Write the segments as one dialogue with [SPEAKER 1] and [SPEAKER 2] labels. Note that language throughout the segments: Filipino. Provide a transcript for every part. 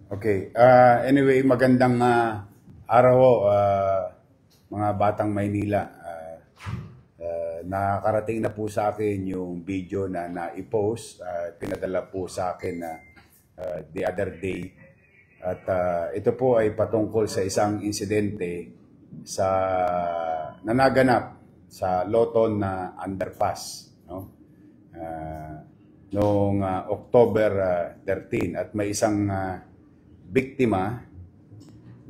[SPEAKER 1] Okay. Anyway, magandang araw ho, mga batang Maynila. Nakarating na po sa akin yung video na na-post. Pinadala po sa akin the other day. At ito po ay patungkol sa isang insidente sa nanaganap sa Loton na underpass, no? Noong October 13 at may isang biktima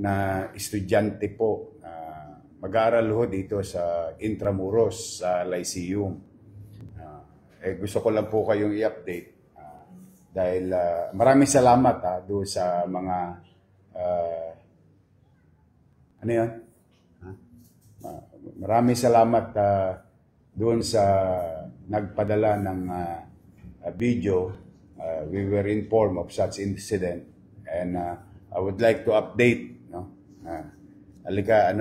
[SPEAKER 1] na estudyante po, mag-aaral ho dito sa Intramuros sa Lyceum. Gusto ko lang po kayong i-update dahil maraming salamat doon sa mga ano yun? Maraming salamat doon sa nagpadala ng video. We were informed of such incident and I would like to update, no? Halika,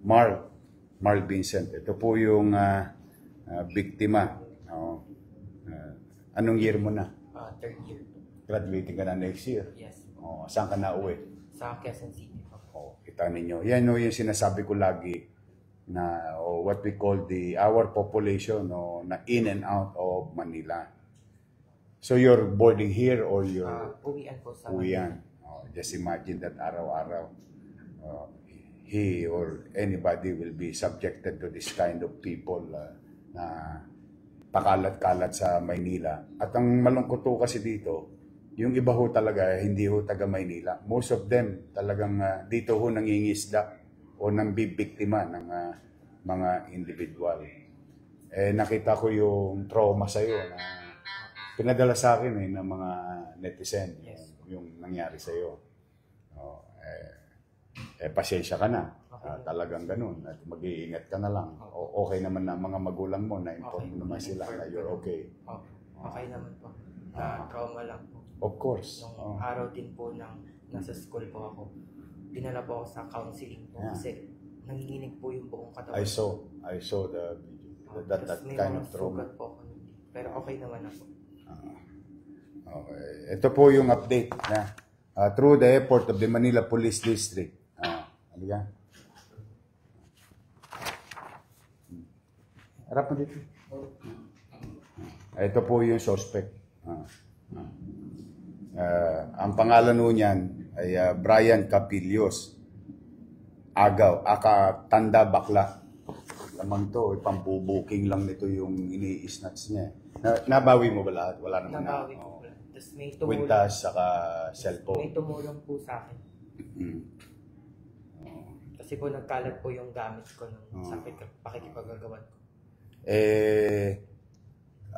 [SPEAKER 1] Mark Vincent. Ito po yung biktima. Anong year mo na?
[SPEAKER 2] Third year.
[SPEAKER 1] Graduating ka na next year?
[SPEAKER 2] Yes.
[SPEAKER 1] Saan ka na uwi?
[SPEAKER 2] Sa Quezon City po.
[SPEAKER 1] Kita ninyo. Yan yung sinasabi ko lagi na what we call our population na in and out of Manila. So you're boarding here or you're
[SPEAKER 2] Uwian po sa
[SPEAKER 1] uwian? Just imagine that araw-araw he or anybody will be subjected to this kind of people na pakalat-kalat sa Maynila. At ang malungkot po kasi dito, yung iba ho talaga hindi ho taga Maynila. Most of them talagang dito ho nangingisda o nang bibiktima ng mga individual. Nakita ko yung trauma sa'yo na pinadala sa akin ng mga netizen,
[SPEAKER 2] Yes.
[SPEAKER 1] yung nangyari sa'yo. Pasensya ka na. Talagang ganun. At mag-iingat ka na lang. Okay naman na mga magulang mo na inform naman sila na you're okay.
[SPEAKER 2] Okay naman po. Trauma lang po.
[SPEAKER 1] Of course.
[SPEAKER 2] Nung araw din po nang nasa school po ako, dinala po ako sa counseling po kasi nanginginig po yung buong katawan.
[SPEAKER 1] I saw the video. That
[SPEAKER 2] May
[SPEAKER 1] kind
[SPEAKER 2] mga
[SPEAKER 1] of trauma.
[SPEAKER 2] sugat po ako. Pero okay naman ako.
[SPEAKER 1] Okay. Ito po yung update na through the effort of the Manila Police District. Halika. Harap mo dito. Ito po yung suspect. Ang pangalan nun niyan ay Brian Capillos. Agaw, Tanda Bakla. Lamang to, pambubuking lang nito yung ini-snatch niya. Nabawi mo ba lahat? Wala naman
[SPEAKER 2] Nabawi
[SPEAKER 1] na.
[SPEAKER 2] po. Tapos may tumulong.
[SPEAKER 1] Kwintas, saka cellphone.
[SPEAKER 2] May tumulong po sa akin. Kasi po nagkalat po yung gamit ko nung sa pakikipagagawan ko.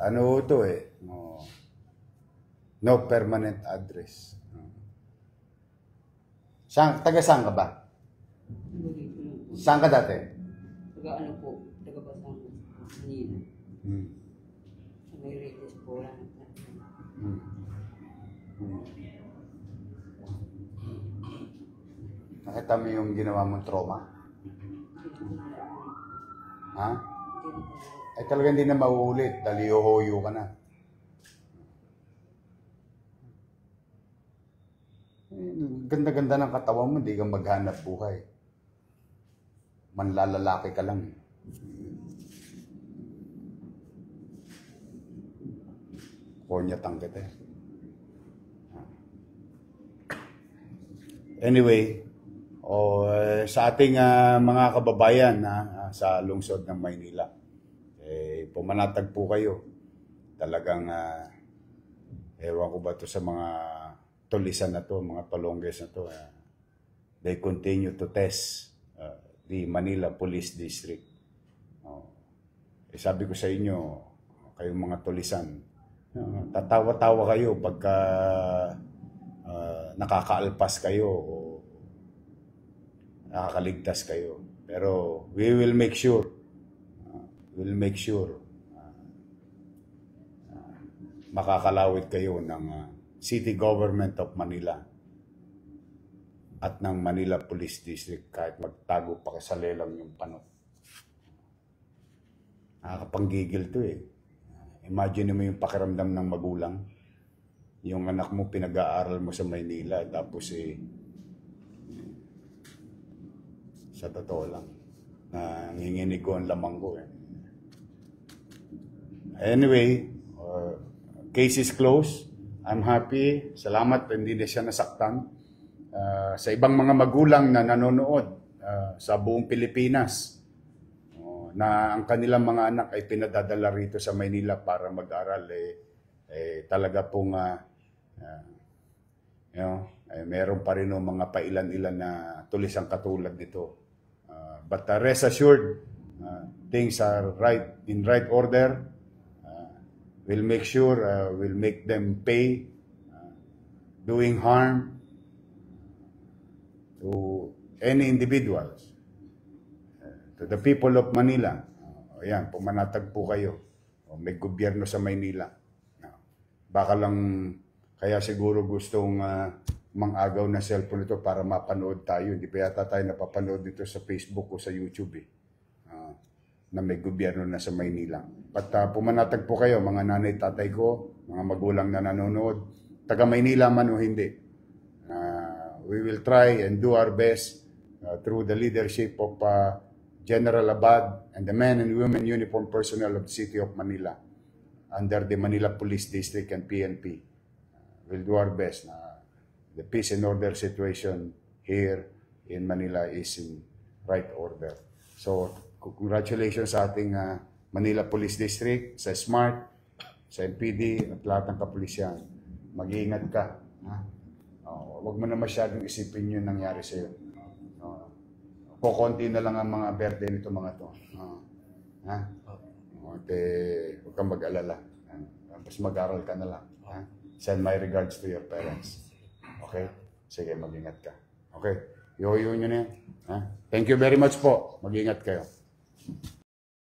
[SPEAKER 1] Ano to no permanent address. Taga saan ka ba? Saan ka dati?
[SPEAKER 3] Taga ano po, taga Batangas, Manila. Sa may radius po lang.
[SPEAKER 1] Nakita mo yung ginawa mong trauma? Ha? Ay talagang hindi na mauulit dahil yohoyo ka na. Ganda-ganda ng katawan mo, hindi ka maghanap buhay. Manlalalaki ka lang. Konyatang kita. Anyway, sa ating mga kababayan sa lungsod ng Maynila, pumanatag po kayo. Talagang, ewan ko ba to sa mga tulisan na to, mga palongges na to, they continue to test the Manila Police District. Sabi ko sa inyo, kayong mga tulisan, tatawa-tawa kayo pagka nakakaalpas kayo o nakakaligtas kayo. Pero we will make sure, makakalawit kayo ng City Government of Manila at ng Manila Police District kahit magtago pa sa lelang yung panot. Nakakapanggigil to Imagine mo yung pakiramdam ng magulang yung anak mo pinag-aaral mo sa Maynila, tapos sa totoo lang, nanginginig ko ang lamang ko eh. Anyway, case is closed. I'm happy. Salamat, hindi na siya nasaktan. Sa ibang mga magulang na nanonood sa buong Pilipinas, na ang kanilang mga anak ay pinadadala rito sa Maynila para mag-aral, talaga pong meron pa rin mga pailan-ilan na tulisang katulad nito. But rest assured, things are in right order. We'll make sure, we'll make them pay doing harm to any individuals. To the people of Manila. Ayan, pumanatag po kayo. May gobyerno sa Maynila. Baka lang, kaya siguro gustong mang-agaw na cellphone ito para mapanood tayo. Hindi pa yata tayo napapanood dito sa Facebook o sa YouTube na may gobyerno na sa Maynila. At pumanatag po kayo, mga nanay, tatay ko, mga magulang na nanonood, taga Maynila man o hindi. We will try and do our best through the leadership of General Abad and the men and women uniformed personnel of the City of Manila under the Manila Police District and PNP. We'll do our best. The peace and order situation here in Manila is in right order. So, congratulations sa ating Manila Police District, sa SMART, sa NPD, at lahat ng kapulisyan. Mag-iingat ka. Huwag mo na masyadong isipin yung nangyari sa'yo. Kukunti na lang ang mga berde nito mga to. Huwag kang mag-alala. Tapos mag-aral ka na lang. Send my regards to your parents. Okay? Sige, mag-ingat ka. Okay? Ihoyo nyo na yan. Thank you very much po. Mag-ingat kayo.